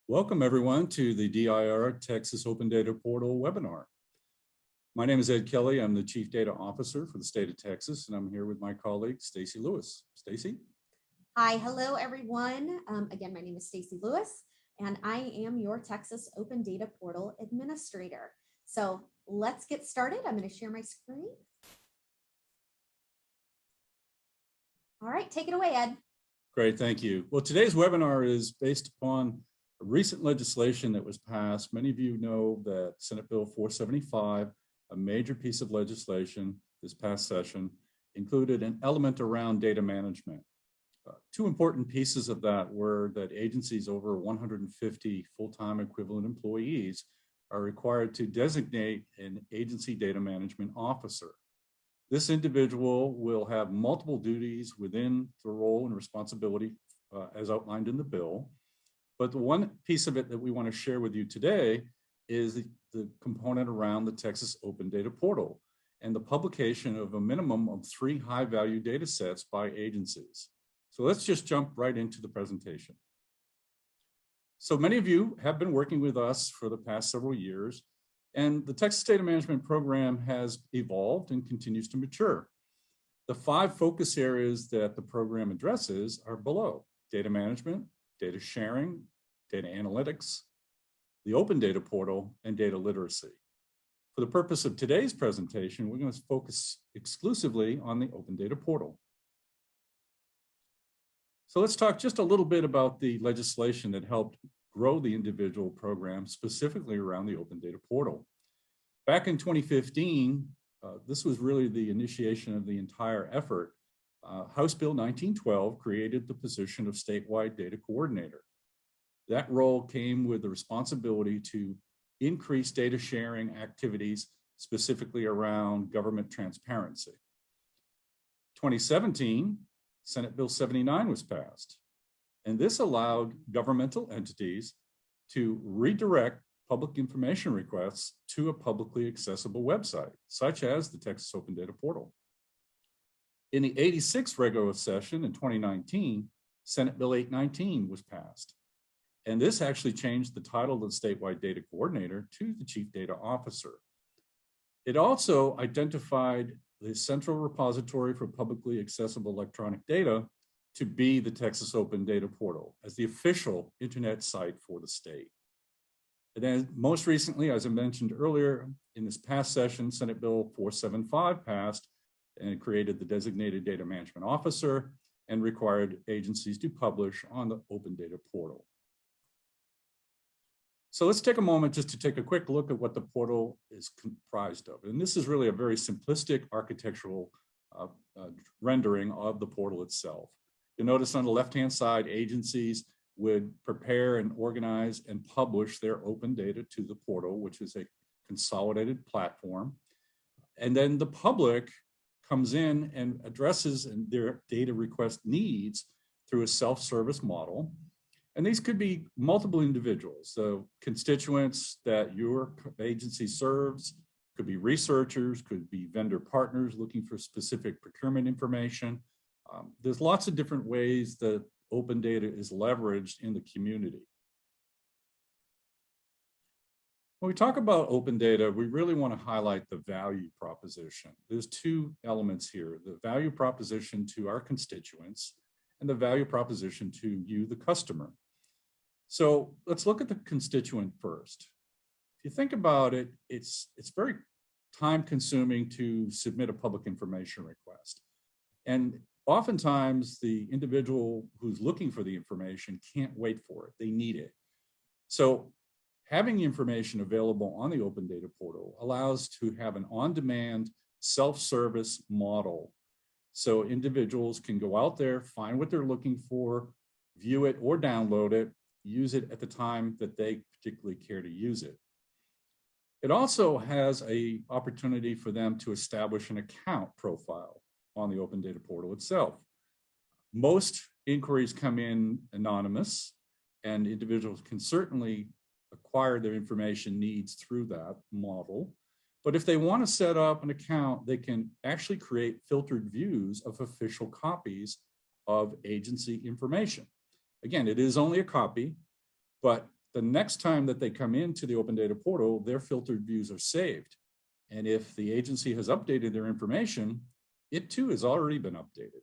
Welcome everyone to the DIR Texas Open Data Portal webinar. My name is Ed Kelly. I'm the Chief Data Officer for the state of Texas, and I'm here with my colleague, Stacy Lewis. Stacy? Hi, hello everyone. Again, my name is Stacy Lewis, and I am your Texas Open Data Portal Administrator. So let's get started. I'm going to share my screen. All right, take it away, Ed. Great, thank you. Well, today's webinar is based upon recent legislation that was passed. Many of you know that Senate Bill 475, a major piece of legislation this past session, included an element around data management. Two important pieces of that were that agencies over 150 full-time equivalent employees are required to designate an agency data management officer. This individual will have multiple duties within the role and responsibility as outlined in the bill. But the one piece of it that we want to share with you today is the component around the Texas Open Data Portal and the publication of a minimum of 3 high-value data sets by agencies. So let's just jump right into the presentation. So many of you have been working with us for the past several years, and the Texas Data Management Program has evolved and continues to mature. The 5 focus areas that the program addresses are below: data management, data sharing, data analytics, the open data portal, and data literacy. For the purpose of today's presentation, we're going to focus exclusively on the open data portal. So let's talk just a little bit about the legislation that helped grow the individual program, specifically around the open data portal. Back in 2015, this was really the initiation of the entire effort. House Bill 1912 created the position of statewide data coordinator. That role came with the responsibility to increase data sharing activities, specifically around government transparency. 2017, Senate Bill 79 was passed, and this allowed governmental entities to redirect public information requests to a publicly accessible website, such as the Texas Open Data Portal. In the 86th regular session in 2019, Senate Bill 819 was passed. And this actually changed the title of the statewide data coordinator to the chief data officer. It also identified the central repository for publicly accessible electronic data to be the Texas Open Data Portal as the official internet site for the state. And then most recently, as I mentioned earlier, in this past session, Senate Bill 475 passed, and it created the designated data management officer and required agencies to publish on the open data portal. So let's take a moment just to take a quick look at what the portal is comprised of. And this is really a very simplistic architectural rendering of the portal itself. You'll notice on the left-hand side, agencies would prepare and organize and publish their open data to the portal, which is a consolidated platform. And then the public comes in and addresses their data request needs through a self-service model. And these could be multiple individuals, so constituents that your agency serves, could be researchers, could be vendor partners looking for specific procurement information. There's lots of different ways that open data is leveraged in the community. When we talk about open data, we really want to highlight the value proposition. There's 2 elements here: the value proposition to our constituents and the value proposition to you, the customer. So let's look at the constituent first. If you think about it, it's very time consuming to submit a public information request. And oftentimes the individual who's looking for the information can't wait for it, they need it. So having the information available on the open data portal allows to have an on-demand self-service model. So individuals can go out there, find what they're looking for, view it or download it, use it at the time that they particularly care to use it. It also has an opportunity for them to establish an account profile on the open data portal itself. Most inquiries come in anonymous, and individuals can certainly acquire their information needs through that model. But if they want to set up an account, they can actually create filtered views of official copies of agency information. Again, it is only a copy, but the next time that they come into the open data portal, their filtered views are saved. And if the agency has updated their information, it too has already been updated.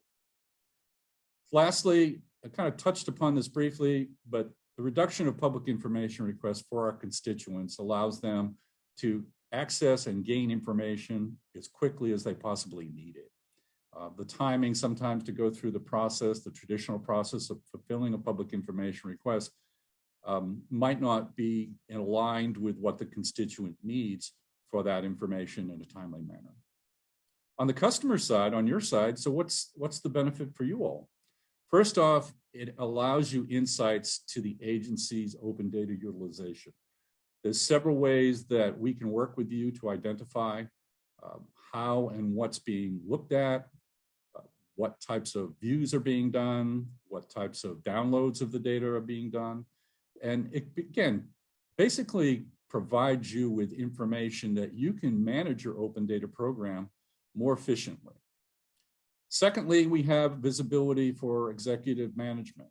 Lastly, I kind of touched upon this briefly, but the reduction of public information requests for our constituents allows them to access and gain information as quickly as they possibly need it. The timing sometimes to go through the process, the traditional process of fulfilling a public information request might not be aligned with what the constituent needs for that information in a timely manner. On the customer side, on your side, so what's the benefit for you all? First off, it allows you insights to the agency's open data utilization. There's several ways that we can work with you to identify how and what's being looked at, what types of views are being done, what types of downloads of the data are being done. And it, again, basically provides you with information that you can manage your open data program more efficiently. Secondly, we have visibility for executive management.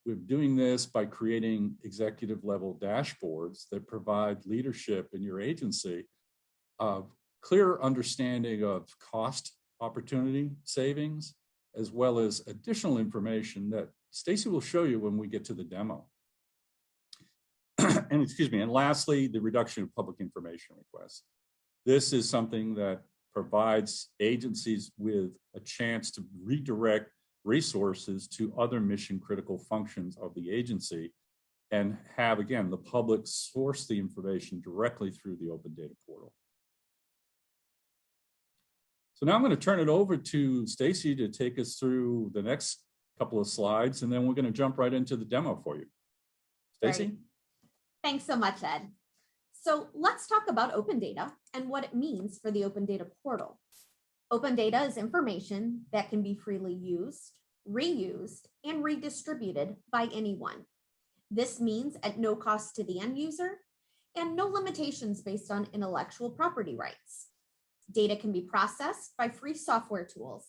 We're doing this by creating executive level dashboards that provide leadership in your agency of clear understanding of cost opportunity savings, as well as additional information that Stacy will show you when we get to the demo. And excuse me, and lastly, the reduction of public information requests. This is something that provides agencies with a chance to redirect resources to other mission critical functions of the agency and have, again, the public source the information directly through the open data portal. So now I'm going to turn it over to Stacy to take us through the next couple of slides, and then we're going to jump right into the demo for you. Stacy? Great. Thanks so much, Ed. So let's talk about open data and what it means for the open data portal. Open data is information that can be freely used, reused, and redistributed by anyone. This means at no cost to the end user and no limitations based on intellectual property rights. Data can be processed by free software tools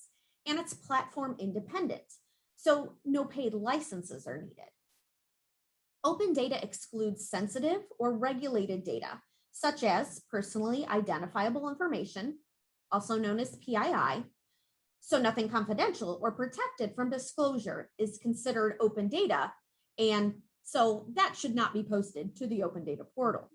and it's platform independent, so no paid licenses are needed. Open data excludes sensitive or regulated data, such as personally identifiable information, also known as PII, so nothing confidential or protected from disclosure is considered open data, and so that should not be posted to the open data portal.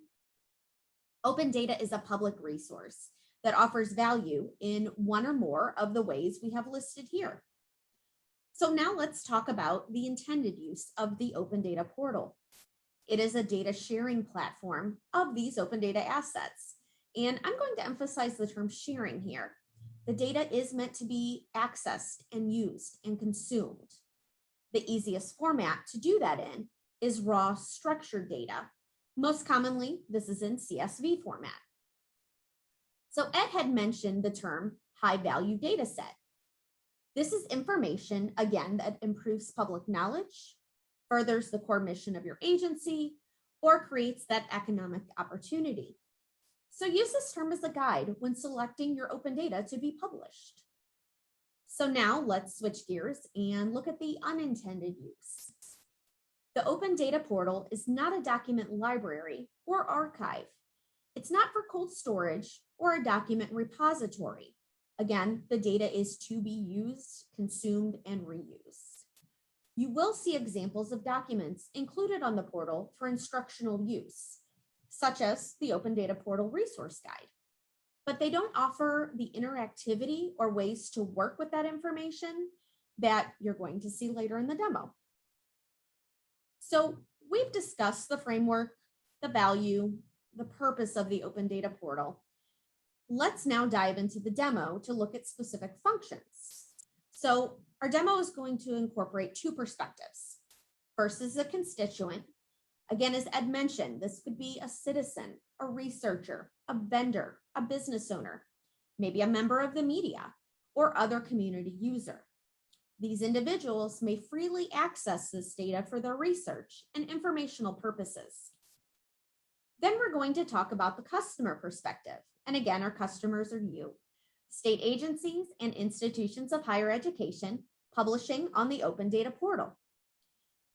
Open data is a public resource that offers value in one or more of the ways we have listed here. So now let's talk about the intended use of the open data portal. It is a data sharing platform of these open data assets. And I'm going to emphasize the term sharing here. The data is meant to be accessed and used and consumed. The easiest format to do that in is raw structured data. Most commonly, this is in CSV format. So Ed had mentioned the term high value data set. This is information, again, that improves public knowledge, furthers the core mission of your agency, or creates that economic opportunity. So use this term as a guide when selecting your open data to be published. So now let's switch gears and look at the unintended use. The open data portal is not a document library or archive. It's not for cold storage or a document repository. Again, the data is to be used, consumed, and reused. You will see examples of documents included on the portal for instructional use, such as the Open Data Portal Resource Guide. But they don't offer the interactivity or ways to work with that information that you're going to see later in the demo. So we've discussed the framework, the value, the purpose of the Open Data Portal. Let's now dive into the demo to look at specific functions. So our demo is going to incorporate two perspectives. First is a constituent. Again, as Ed mentioned, this could be a citizen, a researcher, a vendor, a business owner, maybe a member of the media, or other community user. These individuals may freely access this data for their research and informational purposes. Then we're going to talk about the customer perspective. And again, our customers are you, state agencies and institutions of higher education publishing on the Open Data Portal.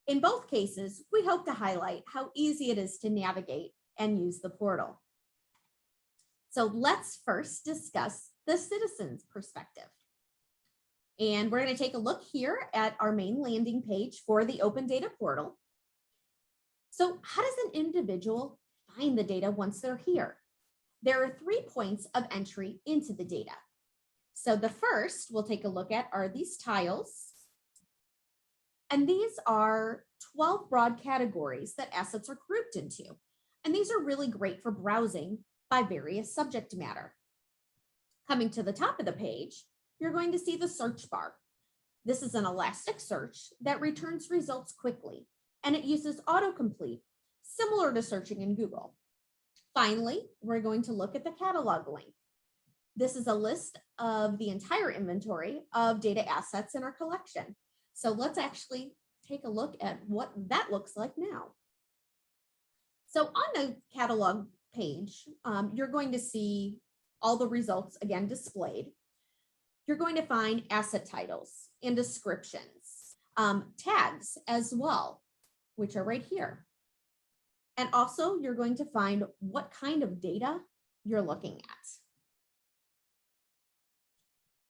In both cases, we hope to highlight how easy it is to navigate and use the portal. So let's first discuss the citizen's perspective. And we're going to take a look here at our main landing page for the Open Data Portal. So how does an individual find the data once they're here? There are 3 points of entry into the data. So the first we'll take a look at are these tiles. And these are 12 broad categories that assets are grouped into. And these are really great for browsing by various subject matter. Coming to the top of the page, you're going to see the search bar. This is an elastic search that returns results quickly, and it uses autocomplete, similar to searching in Google. Finally, we're going to look at the catalog link. This is a list of the entire inventory of data assets in our collection. So let's actually take a look at what that looks like now. So on the catalog page, you're going to see all the results again displayed. You're going to find asset titles and descriptions, tags as well, which are right here. And also you're going to find what kind of data you're looking at.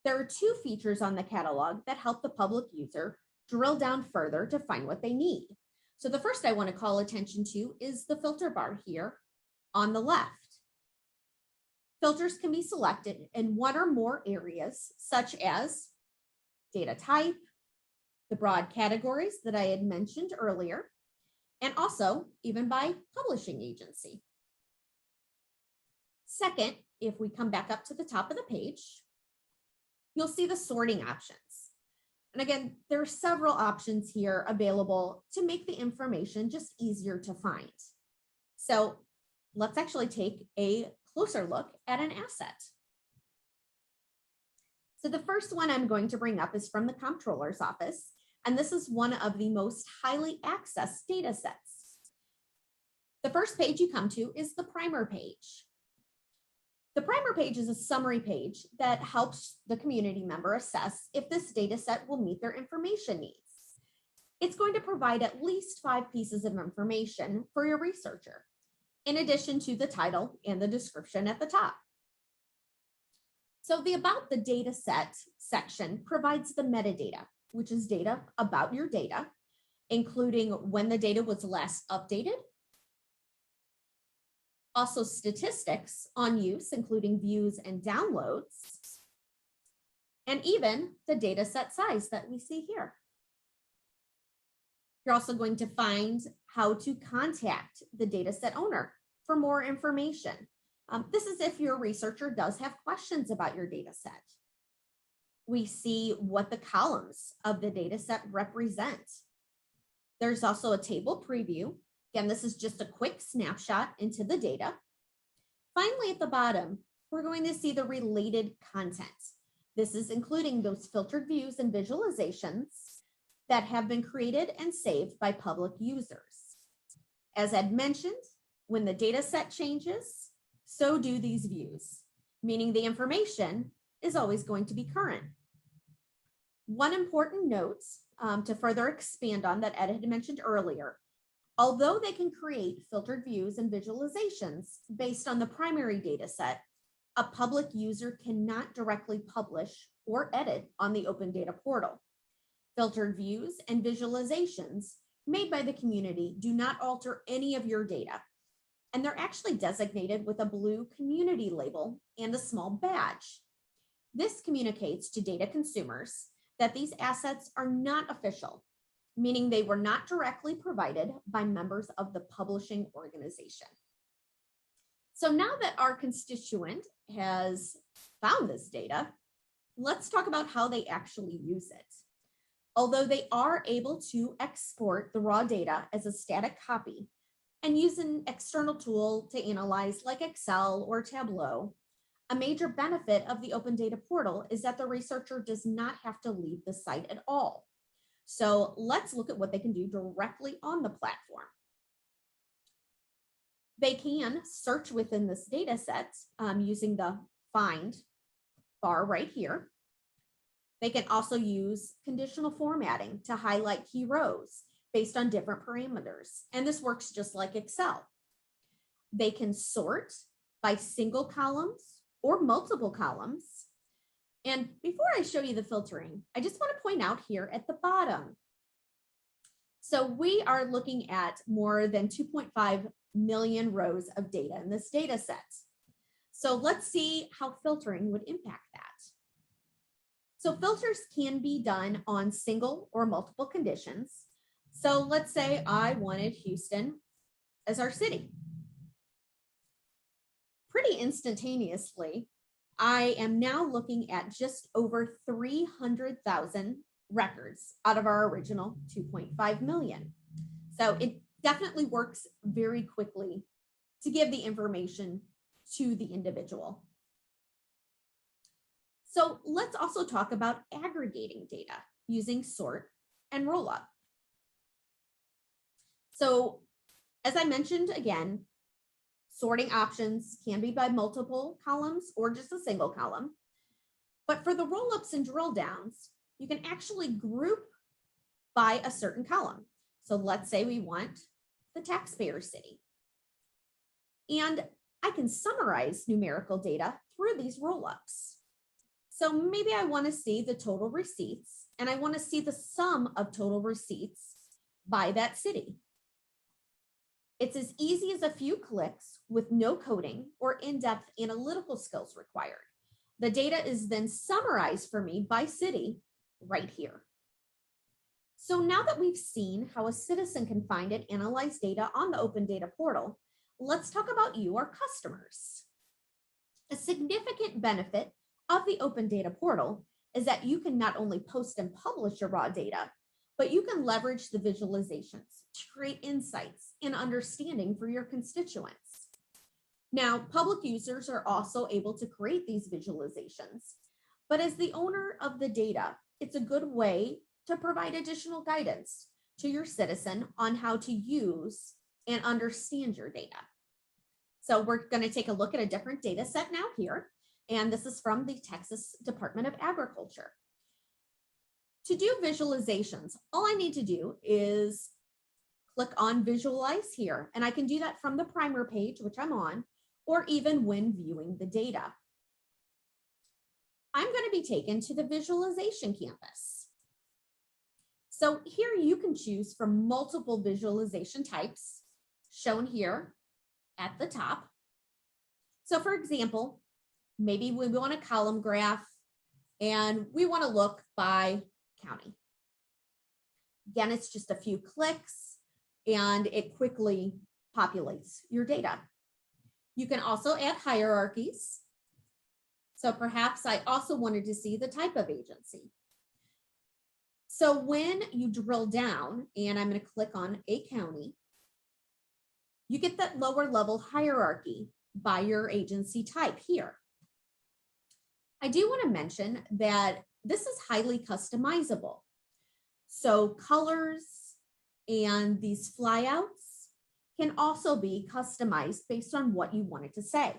There are 2 features on the catalog that help the public user drill down further to find what they need. So the first I want to call attention to is the filter bar here on the left. Filters can be selected in 1 or more areas, such as data type, the broad categories that I had mentioned earlier, and also even by publishing agency. Second, if we come back up to the top of the page, you'll see the sorting options. And again, there are several options here available to make the information just easier to find. So let's actually take a closer look at an asset. So the first one I'm going to bring up is from the comptroller's office, and this is one of the most highly accessed data sets. The first page you come to is the primer page. The primer page is a summary page that helps the community member assess if this data set will meet their information needs. It's going to provide at least 5 pieces of information for your researcher, in addition to the title and the description at the top. So the About the Data Set section provides the metadata, which is data about your data, including when the data was last updated, also statistics on use, including views and downloads, and even the data set size that we see here. You're also going to find how to contact the data set owner for more information. This is if your researcher does have questions about your data set. We see what the columns of the data set represent. There's also a table preview. Again, this is just a quick snapshot into the data. Finally, at the bottom, we're going to see the related content. This is including those filtered views and visualizations that have been created and saved by public users. As Ed mentioned, when the data set changes, so do these views, meaning the information is always going to be current. One important note to further expand on that Ed had mentioned earlier, although they can create filtered views and visualizations based on the primary data set, a public user cannot directly publish or edit on the Open Data Portal. Filtered views and visualizations made by the community do not alter any of your data, and they're actually designated with a blue community label and a small badge. This communicates to data consumers that these assets are not official, meaning they were not directly provided by members of the publishing organization. So now that our constituent has found this data, let's talk about how they actually use it. Although they are able to export the raw data as a static copy and use an external tool to analyze like Excel or Tableau, a major benefit of the Open Data Portal is that the researcher does not have to leave the site at all. So let's look at what they can do directly on the platform. They can search within this data set using the find bar right here. They can also use conditional formatting to highlight key rows based on different parameters. And this works just like Excel. They can sort by single columns or multiple columns. And before I show you the filtering, I just want to point out here at the bottom. So we are looking at more than 2.5 million rows of data in this data set. So let's see how filtering would impact that. So filters can be done on single or multiple conditions. So let's say I wanted Houston as our city. Pretty instantaneously, I am now looking at just over 300,000 records out of our original 2.5 million. So it definitely works very quickly to give the information to the individual. So let's also talk about aggregating data using sort and rollup. So as I mentioned again, sorting options can be by multiple columns or just a single column. But for the rollups and drill downs, you can actually group by a certain column. So let's say we want the taxpayer city. And I can summarize numerical data through these rollups. So maybe I want to see the total receipts and I want to see the sum of total receipts by that city. It's as easy as a few clicks with no coding or in-depth analytical skills required. The data is then summarized for me by city right here. So now that we've seen how a citizen can find and analyze data on the Open Data Portal, let's talk about you, our customers. A significant benefit of the Open Data Portal is that you can not only post and publish your raw data, but you can leverage the visualizations to create insights and understanding for your constituents. Now, public users are also able to create these visualizations, but as the owner of the data, it's a good way to provide additional guidance to your citizen on how to use and understand your data. So we're going to take a look at a different data set now here, and this is from the Texas Department of Agriculture. To do visualizations, all I need to do is click on Visualize here, and I can do that from the primer page, which I'm on, or even when viewing the data. I'm going to be taken to the visualization canvas. So here you can choose from multiple visualization types shown here at the top. So for example, maybe we want a column graph and we want to look by county. Again, it's just a few clicks and it quickly populates your data. You can also add hierarchies. So perhaps I also wanted to see the type of agency. So when you drill down, and I'm going to click on a county, you get that lower level hierarchy by your agency type here. I do want to mention that this is highly customizable. So colors and these flyouts can also be customized based on what you want it to say.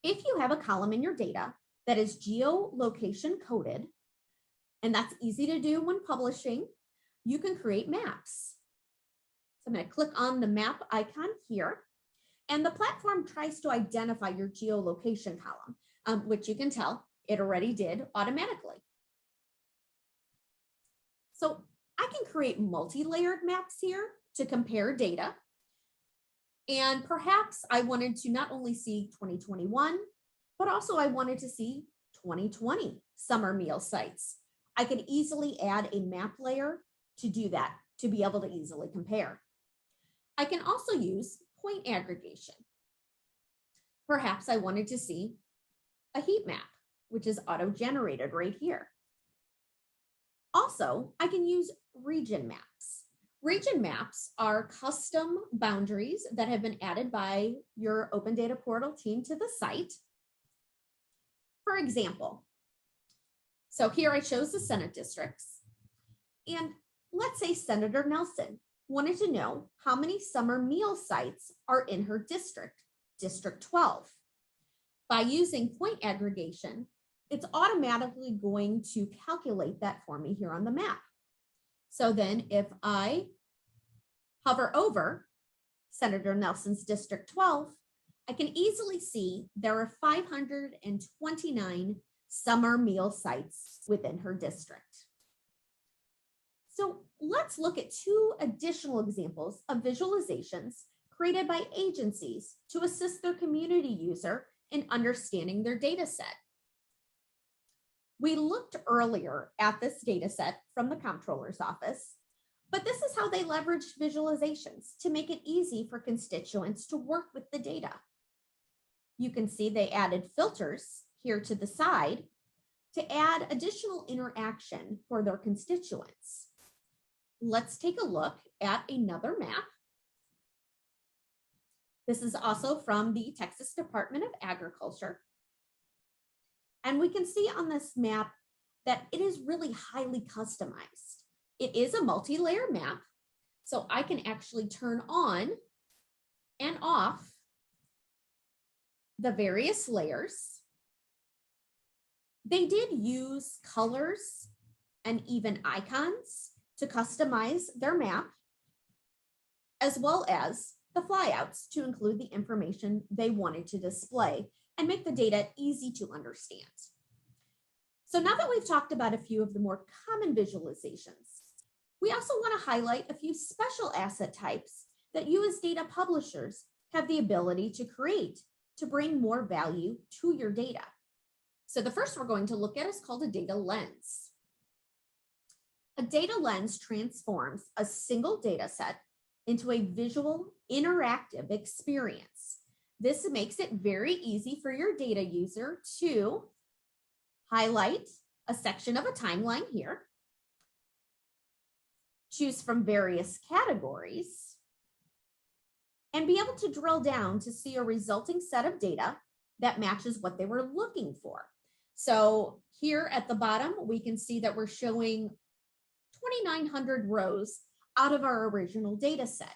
If you have a column in your data that is geolocation coded, and that's easy to do when publishing, you can create maps. So I'm going to click on the map icon here, and the platform tries to identify your geolocation column, which you can tell it already did automatically. So I can create multi-layered maps here to compare data. And perhaps I wanted to not only see 2021, but also I wanted to see 2020 summer meal sites. I could easily add a map layer to do that, to be able to easily compare. I can also use point aggregation. Perhaps I wanted to see a heat map, which is auto-generated right here. Also, I can use region maps. Region maps are custom boundaries that have been added by your Open Data Portal team to the site. For example, so here I chose the Senate districts, and let's say Senator Nelson wanted to know how many summer meal sites are in her district, District 12. By using point aggregation, it's automatically going to calculate that for me here on the map. So then if I hover over Senator Nelson's District 12, I can easily see there are 529 summer meal sites within her district. So let's look at two additional examples of visualizations created by agencies to assist their community user in understanding their data set. We looked earlier at this data set from the comptroller's office, but this is how they leveraged visualizations to make it easy for constituents to work with the data. You can see they added filters here to the side to add additional interaction for their constituents. Let's take a look at another map. This is also from the Texas Department of Agriculture. And we can see on this map that it is really highly customized. It is a multi-layer map, so I can actually turn on and off the various layers. They did use colors and even icons to customize their map, as well as the flyouts to include the information they wanted to display and make the data easy to understand. So now that we've talked about a few of the more common visualizations, we also want to highlight a few special asset types that you as data publishers have the ability to create to bring more value to your data. So the first we're going to look at is called a data lens. A data lens transforms a single data set into a visual, interactive experience. This makes it very easy for your data user to highlight a section of a timeline here, choose from various categories, and be able to drill down to see a resulting set of data that matches what they were looking for. So here at the bottom, we can see that we're showing 2,900 rows out of our original data set.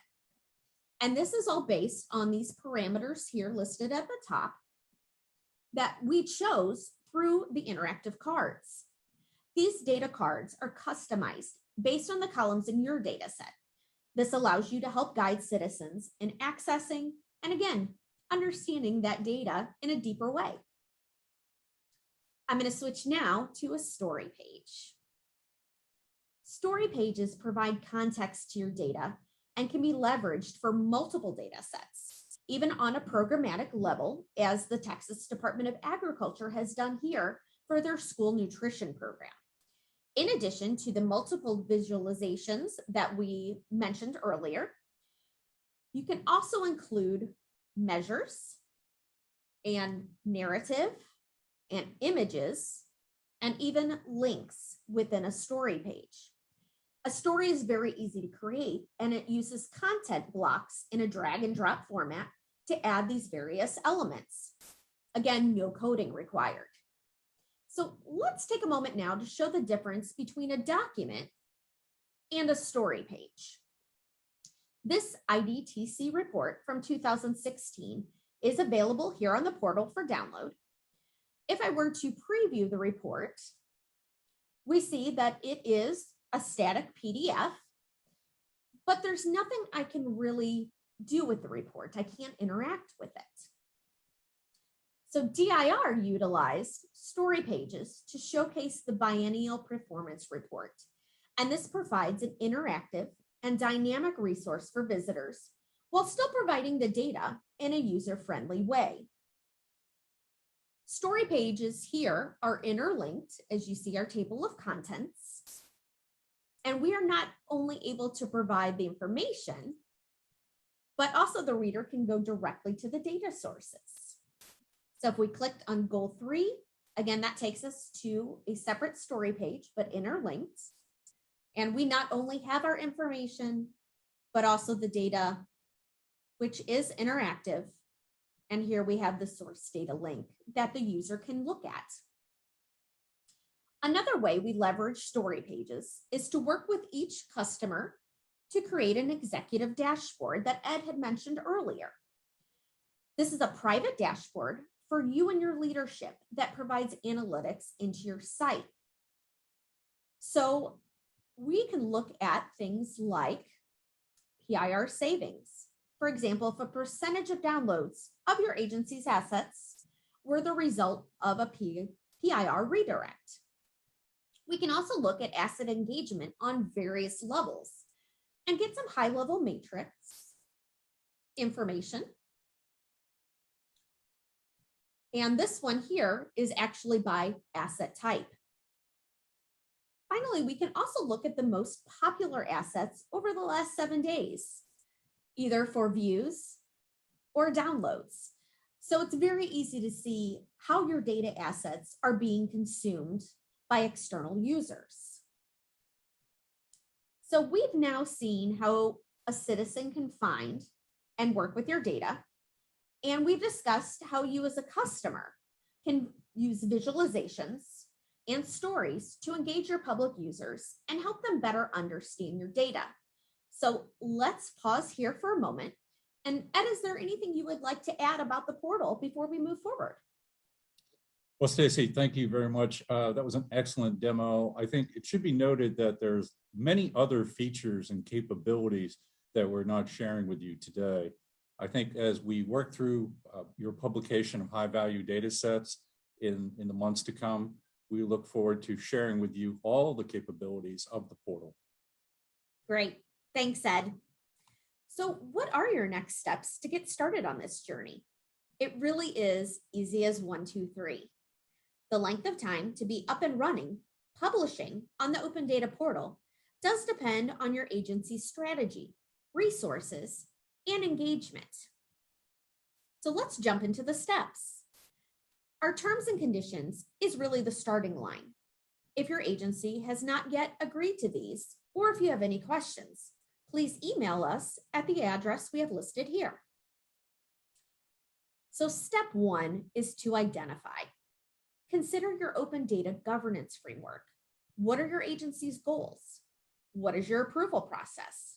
And this is all based on these parameters here listed at the top that we chose through the interactive cards. These data cards are customized based on the columns in your data set. This allows you to help guide citizens in accessing and, again, understanding that data in a deeper way. I'm going to switch now to a story page. Story pages provide context to your data and can be leveraged for multiple data sets, even on a programmatic level, as the Texas Department of Agriculture has done here for their school nutrition program. In addition to the multiple visualizations that we mentioned earlier, you can also include measures and narrative and images and even links within a story page. A story is very easy to create, and it uses content blocks in a drag and drop format to add these various elements. Again, no coding required. So let's take a moment now to show the difference between a document and a story page. This IDTC report from 2016 is available here on the portal for download. If I were to preview the report, we see that it is a static PDF, but there's nothing I can really do with the report. I can't interact with it. So DIR utilized story pages to showcase the biennial performance report, and this provides an interactive and dynamic resource for visitors while still providing the data in a user-friendly way. Story pages here are interlinked, as you see our table of contents, and we are not only able to provide the information, but also the reader can go directly to the data sources. So if we clicked on goal 3, again, that takes us to a separate story page, but interlinked. And we not only have our information, but also the data, which is interactive. And here we have the source data link that the user can look at. Another way we leverage story pages is to work with each customer to create an executive dashboard that Ed had mentioned earlier. This is a private dashboard for you and your leadership that provides analytics into your site. So we can look at things like PIR savings. For example, if a percentage of downloads of your agency's assets were the result of a PIR redirect. We can also look at asset engagement on various levels and get some high-level matrix information. And this one here is actually by asset type. Finally, we can also look at the most popular assets over the last 7 days, either for views or downloads. So it's very easy to see how your data assets are being consumed by external users. So we've now seen how a citizen can find and work with your data. And we've discussed how you as a customer can use visualizations and stories to engage your public users and help them better understand your data. So let's pause here for a moment. And Ed, is there anything you would like to add about the portal before we move forward? Well, Stacy, thank you very much. That was an excellent demo. I think it should be noted that there's many other features and capabilities that we're not sharing with you today. I think as we work through your publication of high-value data sets in the months to come, we look forward to sharing with you all the capabilities of the portal. Great. Thanks, Ed. So what are your next steps to get started on this journey? It really is easy as 1, 2, 3. The length of time to be up and running, publishing on the Open Data Portal does depend on your agency's strategy, resources, and engagement. So let's jump into the steps. Our terms and conditions is really the starting line. If your agency has not yet agreed to these, or if you have any questions, please email us at the address we have listed here. So step 1 is to identify. Consider your open data governance framework. What are your agency's goals? What is your approval process?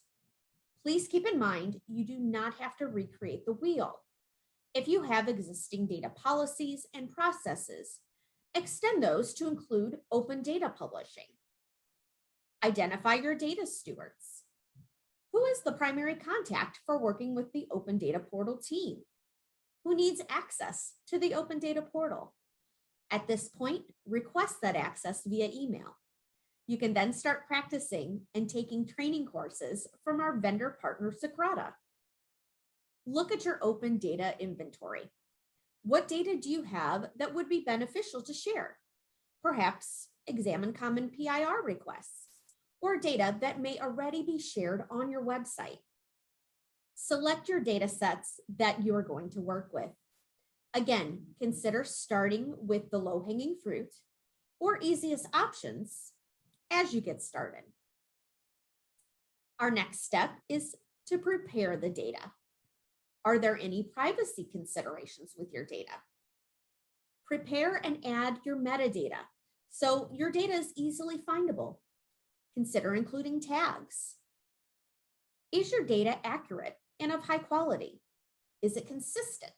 Please keep in mind, you do not have to recreate the wheel. If you have existing data policies and processes, extend those to include open data publishing. Identify your data stewards. Who is the primary contact for working with the Open Data Portal team? Who needs access to the Open Data Portal? At this point, request that access via email. You can then start practicing and taking training courses from our vendor partner, Socrata. Look at your open data inventory. What data do you have that would be beneficial to share? Perhaps examine common PIR requests or data that may already be shared on your website. Select your data sets that you're going to work with. Again, consider starting with the low-hanging fruit or easiest options as you get started. Our next step is to prepare the data. Are there any privacy considerations with your data? Prepare and add your metadata so your data is easily findable. Consider including tags. Is your data accurate and of high quality? Is it consistent?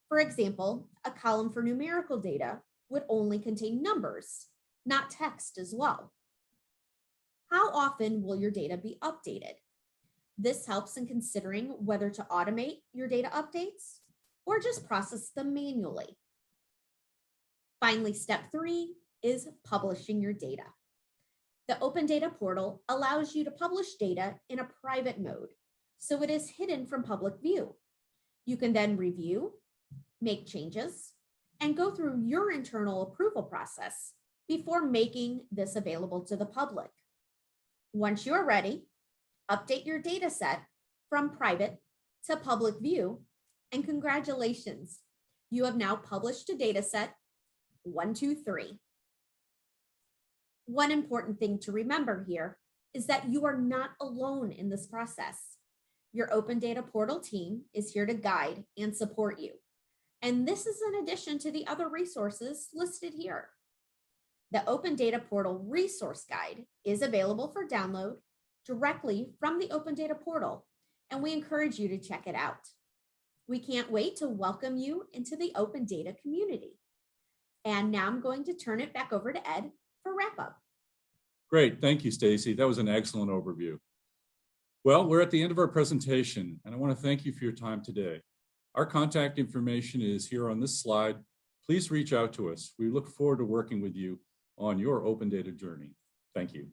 For example, a column for numerical data would only contain numbers, not text as well. How often will your data be updated? This helps in considering whether to automate your data updates or just process them manually. Finally, step 3 is publishing your data. The Open Data Portal allows you to publish data in a private mode, so it is hidden from public view. You can then review, make changes, and go through your internal approval process before making this available to the public. Once you're ready, update your data set from private to public view, and congratulations, you have now published a data set 1, 2, 3. One important thing to remember here is that you are not alone in this process. Your Open Data Portal team is here to guide and support you. And this is in addition to the other resources listed here. The Open Data Portal Resource Guide is available for download directly from the Open Data Portal, and we encourage you to check it out. We can't wait to welcome you into the open data community. And now I'm going to turn it back over to Ed for wrap up. Great, thank you, Stacy. That was an excellent overview. Well, we're at the end of our presentation, and I want to thank you for your time today. Our contact information is here on this slide. Please reach out to us. We look forward to working with you on your open data journey. Thank you.